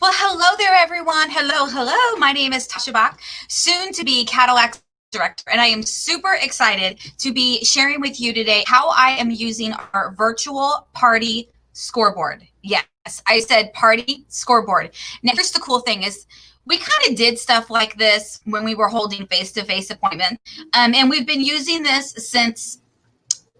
Well, hello there, everyone. Hello, hello. My name is Tasha Bach, soon to be Cadillac director, and I am super excited to be sharing with you today how I am using our virtual party scoreboard. Yes, I said party scoreboard. Now, here's the cool thing is we kind of did stuff like this when we were holding face-to-face appointments, and we've been using this since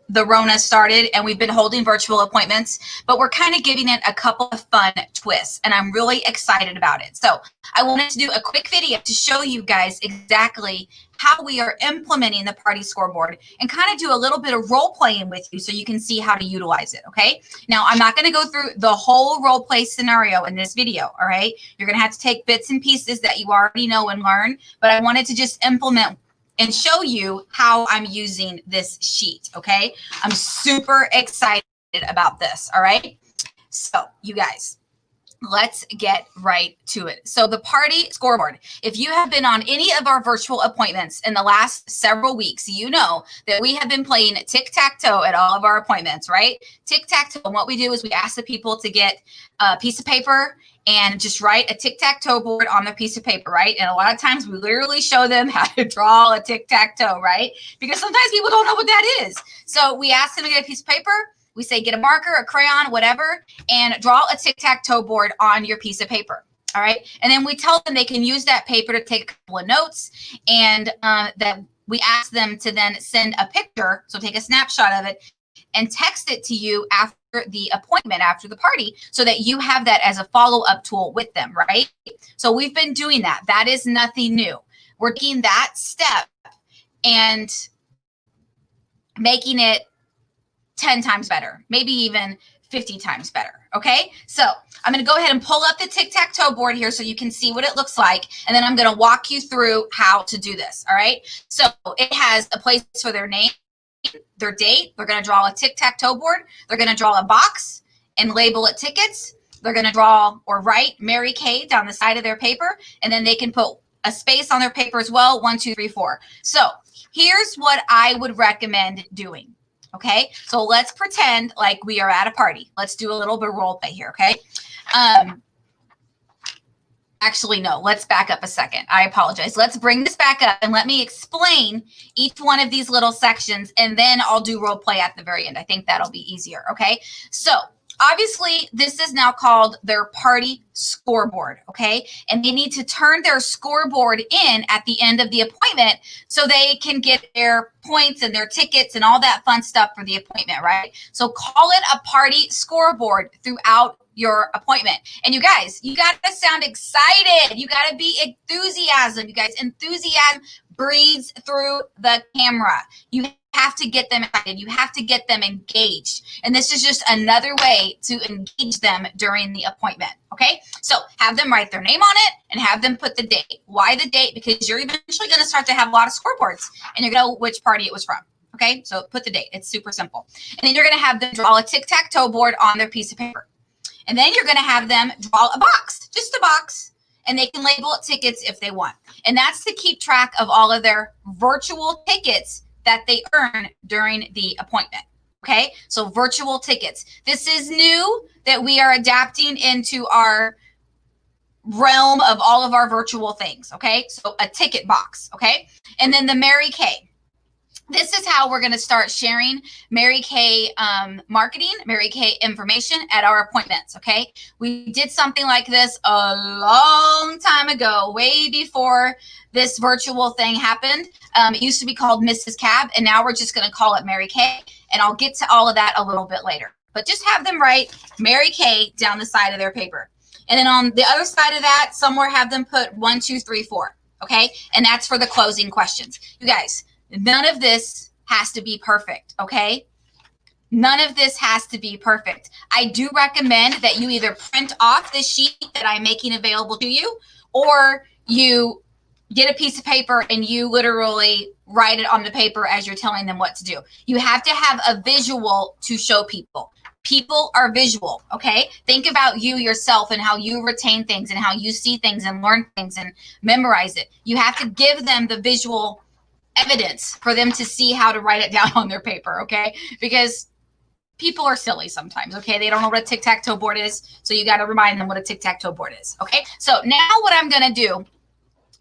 the Rona started, and we've been holding virtual appointments, but we're kind of giving it a couple of fun twists, and I'm really excited about it. So I wanted to do a quick video to show you guys exactly how we are implementing the party scoreboard and kind of do a little bit of role playing with you so you can see how to utilize it. Okay. Now I'm not going to go through the whole role play scenario in this video. All right. You're going to have to take bits and pieces that you already know and learn, but I wanted to just implement and show you how I'm using this sheet, okay? I'm super excited about this, all right? So, you guys, let's get right to it. So the party scoreboard, if you have been on any of our virtual appointments in the last several weeks, you know that we have been playing tic-tac-toe at all of our appointments, right? Tic-tac-toe, and what we do is we ask the people to get a piece of paper and just write a tic-tac-toe board on the piece of paper, right? And a lot of times we literally show them how to draw a tic-tac-toe, right? Because sometimes people don't know what that is. So we ask them to get a piece of paper. We say, get a marker, a crayon, whatever, and draw a tic-tac-toe board on your piece of paper. All right. And then we tell them they can use that paper to take a couple of notes, and that we ask them to then send a picture. So take a snapshot of it and text it to you after the appointment, after the party, so that you have that as a follow-up tool with them, right? So we've been doing that. That is nothing new. We're taking that step and making it 10 times better, maybe even 50 times better. Okay. So I'm going to go ahead and pull up the tic-tac-toe board here so you can see what it looks like. And then I'm going to walk you through how to do this. All right. So it has a place for their name, their date. They're going to draw a tic-tac-toe board. They're going to draw a box and label it tickets. They're going to draw or write Mary Kay down the side of their paper. And then they can put a space on their paper as well. 1, 2, 3, 4. So here's what I would recommend doing. Okay, so let's pretend like we are at a party. Let's do a little bit of role play here, okay? Actually, no, let's back up a second. I apologize. Let's bring this back up and let me explain each one of these little sections, and then I'll do role play at the very end. I think that'll be easier, okay? So obviously, this is now called their party scoreboard, okay? And they need to turn their scoreboard in at the end of the appointment so they can get their points and their tickets and all that fun stuff for the appointment, right? So call it a party scoreboard throughout your appointment. And you guys, you got to sound excited. You got to be enthusiasm. You guys, enthusiasm breathes through the camera. You have to get them excited. You have to get them engaged. And this is just another way to engage them during the appointment. Okay. So have them write their name on it and have them put the date. Why the date? Because you're eventually going to start to have a lot of scoreboards and you're going to know which party it was from. Okay. So put the date. It's super simple. And then you're going to have them draw a tic-tac-toe board on their piece of paper. And then you're going to have them draw a box, just a box, and they can label it tickets if they want. And that's to keep track of all of their virtual tickets that they earn during the appointment. Okay, so virtual tickets. This is new that we are adapting into our realm of all of our virtual things. Okay, so a ticket box. Okay, and then the Mary Kay. This is how we're going to start sharing Mary Kay marketing, Mary Kay information at our appointments, okay? We did something like this a long time ago, way before this virtual thing happened. It used to be called Mrs. Cab, and now we're just going to call it Mary Kay, and I'll get to all of that a little bit later. But just have them write Mary Kay down the side of their paper. And then on the other side of that, somewhere have them put 1, 2, 3, 4, okay? And that's for the closing questions. You guys, none of this has to be perfect, okay? None of this has to be perfect. I do recommend that you either print off this sheet that I'm making available to you, or you get a piece of paper and you literally write it on the paper as you're telling them what to do. You have to have a visual to show people. People are visual, okay? Think about you yourself and how you retain things and how you see things and learn things and memorize it. You have to give them the visual evidence for them to see how to write it down on their paper, okay? Because people are silly sometimes, okay? They don't know what a tic-tac-toe board is, so you got to remind them what a tic-tac-toe board is, okay? So now what I'm going to do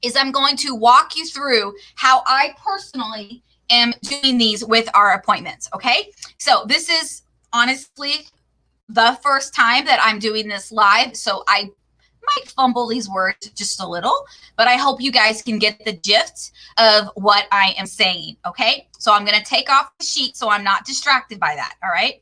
is I'm going to walk you through how I personally am doing these with our appointments, okay? So this is honestly the first time that I'm doing this live, so I might fumble these words just a little, but I hope you guys can get the gist of what I am saying, okay? So I'm going to take off the sheet so I'm not distracted by that, all right?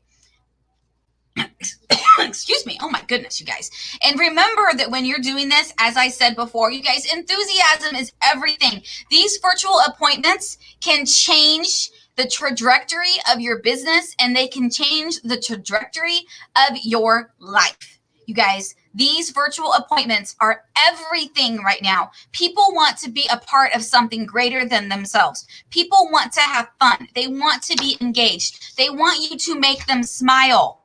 Excuse me. Oh my goodness, you guys. And remember that when you're doing this, as I said before, you guys, enthusiasm is everything. These virtual appointments can change the trajectory of your business, and they can change the trajectory of your life. You guys, these virtual appointments are everything right now. People want to be a part of something greater than themselves. People want to have fun. They want to be engaged. They want you to make them smile.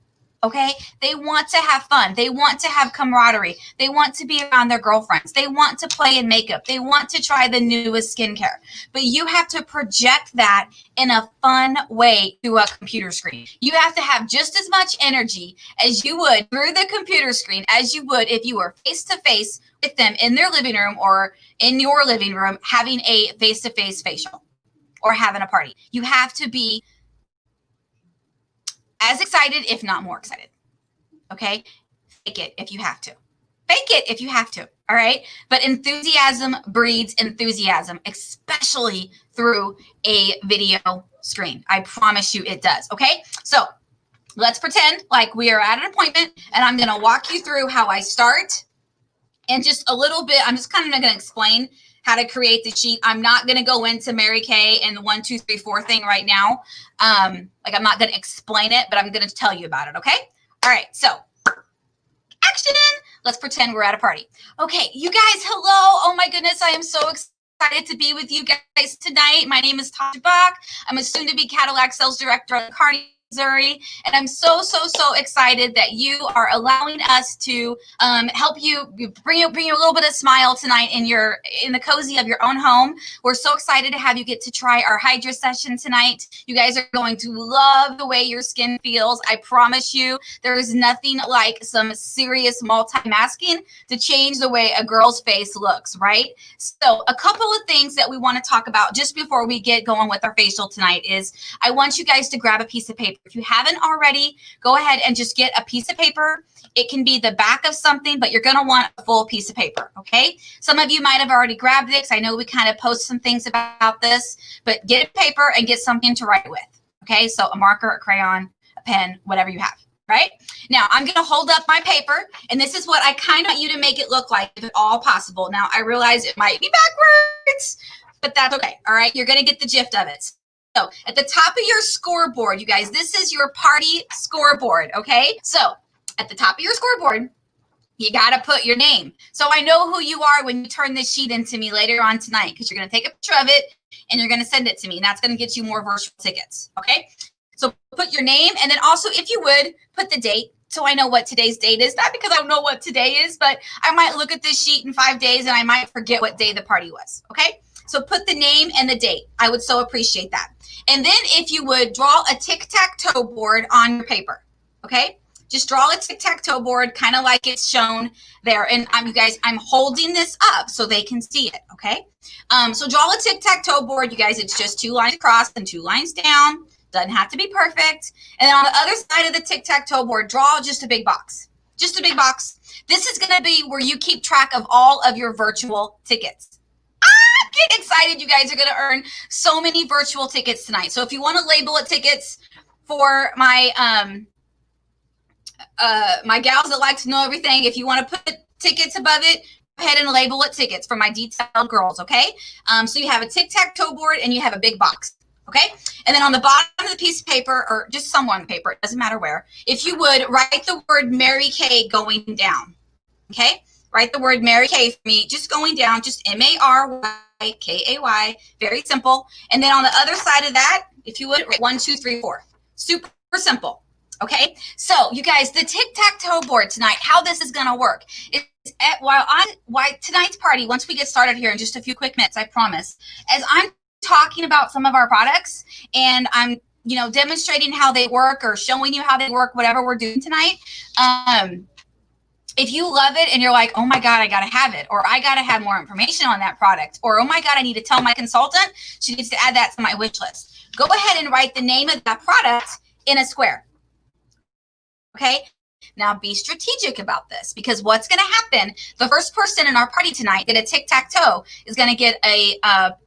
Okay, they want to have fun. They want to have camaraderie. They want to be around their girlfriends. They want to play in makeup. They want to try the newest skincare. But you have to project that in a fun way through a computer screen. You have to have just as much energy as you would through the computer screen as you would if you were face to face with them in their living room or in your living room having a face-to-face facial or having a party. You have to be as excited, if not more excited. Okay? Fake it if you have to. Fake it if you have to. All right? But enthusiasm breeds enthusiasm, especially through a video screen. I promise you it does. Okay? So let's pretend like we are at an appointment, and I'm going to walk you through how I start. And just a little bit, I'm just kind of going to explain how to create the sheet. I'm not going to go into Mary Kay and the 1, 2, 3, 4 thing right now. Like I'm not going to explain it, but I'm going to tell you about it. Okay. All right. So action. Let's pretend we're at a party. Okay. You guys, hello. Oh my goodness. I am so excited to be with you guys tonight. My name is Tasha Bach. I'm a soon to be Cadillac sales director at Kearney, Missouri, and I'm so excited that you are allowing us to help you bring you a little bit of smile tonight in the cozy of your own home. We're so excited to have you get to try our Hydra session tonight. You guys are going to love the way your skin feels. I promise you, there is nothing like some serious multimasking to change the way a girl's face looks, right? So a couple of things that we want to talk about just before we get going with our facial tonight is I want you guys to grab a piece of paper. If you haven't already, go ahead and just get a piece of paper. It can be the back of something, but you're going to want a full piece of paper, okay? Some of you might have already grabbed this. I know we kind of post some things about this, but get a paper and get something to write with, okay? So a marker, a crayon, a pen, whatever you have, right? Now, I'm going to hold up my paper, and this is what I kind of want you to make it look like, if at all possible. Now, I realize it might be backwards, but that's okay, all right? You're going to get the gist of it. So at the top of your scoreboard, you guys, this is your party scoreboard, okay? So at the top of your scoreboard, you got to put your name. So I know who you are when you turn this sheet into me later on tonight, because you're going to take a picture of it and you're going to send it to me. And that's going to get you more virtual tickets, okay? So put your name, and then also, if you would, put the date. So I know what today's date is, not because I don't know what today is, but I might look at this sheet in 5 days and I might forget what day the party was, okay? So put the name and the date. I would so appreciate that. And then if you would draw a tic-tac-toe board on your paper, okay? Just draw a tic-tac-toe board kind of like it's shown there. And you guys, I'm holding this up so they can see it, okay? So draw a tic-tac-toe board, you guys. It's just 2 lines across and 2 lines down. Doesn't have to be perfect. And then on the other side of the tic-tac-toe board, draw just a big box. Just a big box. This is going to be where you keep track of all of your virtual tickets. Get excited. You guys are going to earn so many virtual tickets tonight. So if you want to label it tickets for my my gals that like to know everything, if you want to put tickets above it, go ahead and label it tickets for my detailed girls, okay? So you have a tic-tac-toe board and you have a big box, okay? And then on the bottom of the piece of paper, or just somewhere on the paper, it doesn't matter where, if you would, write the word Mary Kay going down, okay? Write the word Mary Kay for me, just going down, just MARYKAY, very simple. And then on the other side of that, if you would, 1, 2, 3, 4. Super simple, okay? So you guys, the tic-tac-toe board tonight, how this is going to work is while tonight's party, once we get started here in just a few quick minutes, I promise, as I'm talking about some of our products and I'm demonstrating how they work or showing you how they work, whatever we're doing tonight. If you love it and you're like, oh my God, I got to have it, or I got to have more information on that product, or oh my God, I need to tell my consultant she needs to add that to my wish list. Go ahead and write the name of that product in a square. Okay. Now be strategic about this, because what's going to happen, the first person in our party tonight that a tic-tac-toe is going to get a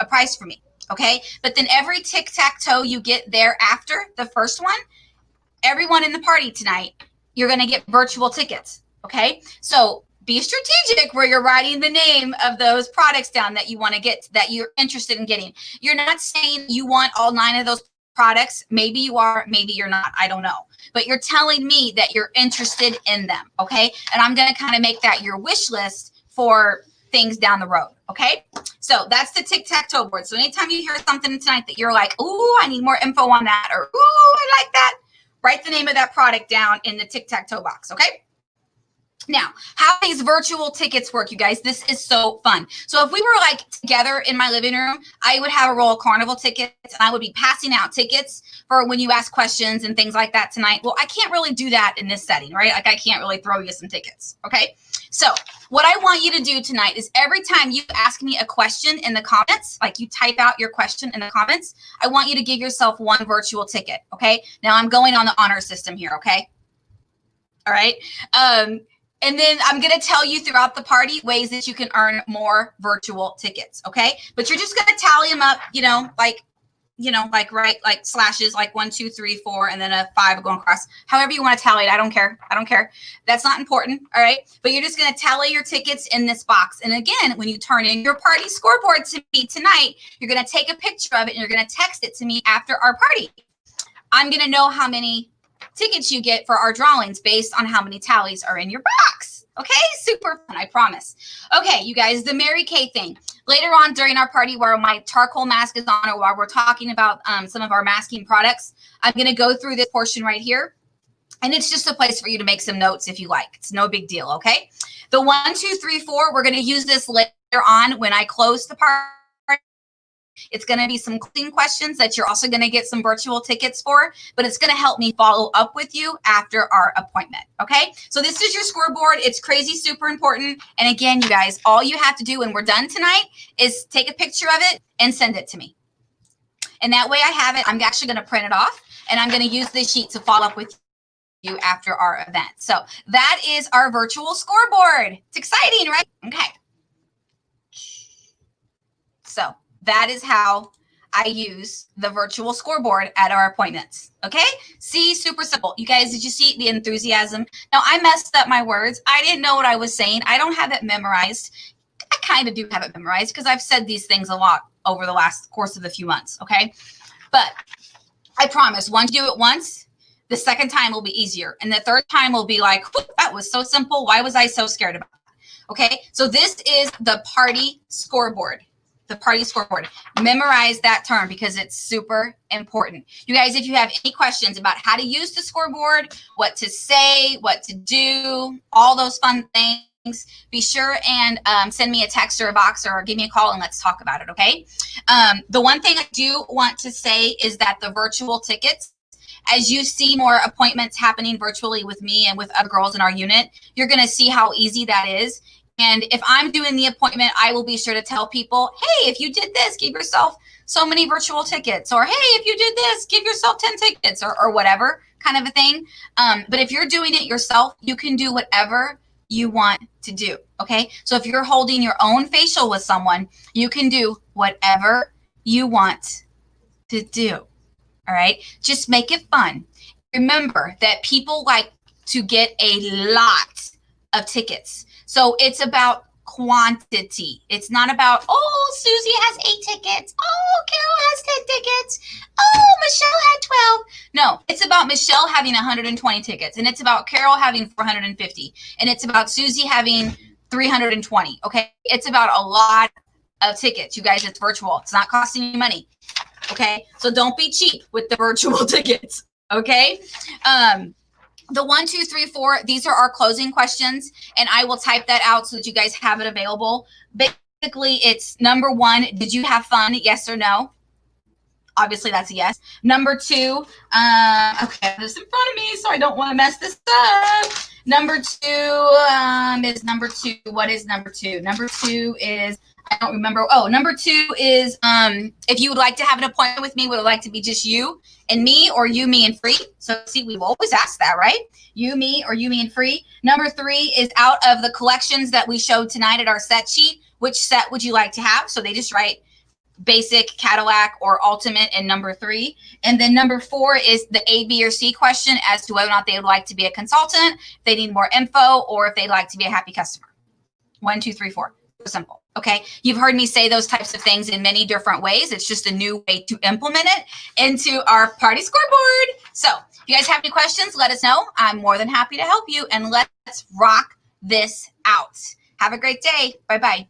prize for me. Okay. But then every tic-tac-toe you get thereafter, the first one, everyone in the party tonight, you're going to get virtual tickets. Okay. So be strategic where you're writing the name of those products down that you want to get, that you're interested in getting. You're not saying you want all 9 of those products. Maybe you are, maybe you're not. I don't know. But you're telling me that you're interested in them. Okay. And I'm going to kind of make that your wish list for things down the road. Okay. So that's the tic-tac-toe board. So anytime you hear something tonight that you're like, ooh, I need more info on that, or ooh, I like that, write the name of that product down in the tic-tac-toe box. Okay. Now, how these virtual tickets work, you guys, this is so fun. So if we were like together in my living room, I would have a roll of carnival tickets and I would be passing out tickets for when you ask questions and things like that tonight. Well, I can't really do that in this setting, right? Like I can't really throw you some tickets. Okay. So what I want you to do tonight is every time you ask me a question in the comments, like you type out your question in the comments, I want you to give yourself 1 virtual ticket. Okay. Now I'm going on the honor system here. Okay. All right. And then I'm going to tell you throughout the party ways that you can earn more virtual tickets. Okay. But you're just going to tally them up, like slashes, like 1, 2, 3, 4, and then a 5 going across. However you want to tally it. I don't care. That's not important. All right. But you're just going to tally your tickets in this box. And again, when you turn in your party scoreboard to me tonight, you're going to take a picture of it and you're going to text it to me after our party. I'm going to know how many tickets you get for our drawings based on how many tallies are in your box. Okay, super fun, I promise. Okay, you guys, the Mary Kay thing. Later on during our party where my charcoal mask is on, or while we're talking about some of our masking products, I'm going to go through this portion right here. And it's just a place for you to make some notes if you like. It's no big deal, okay? The 1, 2, 3, 4, we're going to use this later on when I close the party. It's going to be some clean questions that you're also going to get some virtual tickets for, but it's going to help me follow up with you after our appointment. Okay. So this is your scoreboard. It's crazy, super important. And again, you guys, all you have to do when we're done tonight is take a picture of it and send it to me. And that way I have it. I'm actually going to print it off and I'm going to use this sheet to follow up with you after our event. So that is our virtual scoreboard. It's exciting, right? Okay. So that is how I use the virtual scoreboard at our appointments. Okay. See, super simple. You guys, did you see the enthusiasm? Now I messed up my words. I didn't know what I was saying. I don't have it memorized. I kind of do have it memorized because I've said these things a lot over the last course of a few months. Okay. But I promise once you do it once, the second time will be easier. And the third time will be like, that was so simple. Why was I so scared about it? Okay. So this is the party scoreboard. The party scoreboard. Memorize that term because it's super important. You guys, if you have any questions about how to use the scoreboard, what to say, what to do, all those fun things, be sure and send me a text or a box or give me a call and let's talk about it, okay? The one thing I do want to say is that the virtual tickets, as you see more appointments happening virtually with me and with other girls in our unit, you're going to see how easy that is. And if I'm doing the appointment, I will be sure to tell people, hey, if you did this, give yourself so many virtual tickets. Or, hey, if you did this, give yourself 10 tickets or whatever kind of a thing. But if you're doing it yourself, you can do whatever you want to do. Okay. So if you're holding your own facial with someone, you can do whatever you want to do. All right. Just make it fun. Remember that people like to get a lot of tickets. So it's about quantity. It's not about, oh, Susie has 8 tickets. Oh, Carol has 10 tickets. Oh, Michelle had 12. No, it's about Michelle having 120 tickets. And it's about Carol having 450. And it's about Susie having 320. Okay. It's about a lot of tickets. You guys, it's virtual. It's not costing you money. Okay. So don't be cheap with the virtual tickets. Okay. The 1, 2, 3, 4, these are our closing questions, and I will type that out so that you guys have it available. Basically, it's number 1, did you have fun? Yes or no? Obviously, that's a yes. Number 2, okay, I have this in front of me, so I don't want to mess this up. Number 2 is number 2. What is number 2? Number 2 is, I don't remember. Oh, number 2 is if you would like to have an appointment with me, would it like to be just you and me, or you, me, and free? So see, we always ask that, right? You, me, or you, me, and free. Number 3 is out of the collections that we showed tonight at our set sheet, which set would you like to have? So they just write basic, Cadillac, or ultimate in number 3. And then number 4 is the A, B, or C question as to whether or not they would like to be a consultant, if they need more info, or if they'd like to be a happy customer. 1, 2, 3, 4. Simple. Okay. You've heard me say those types of things in many different ways. It's just a new way to implement it into our party scoreboard. So if you guys have any questions, let us know. I'm more than happy to help you, and let's rock this out. Have a great day. Bye-bye.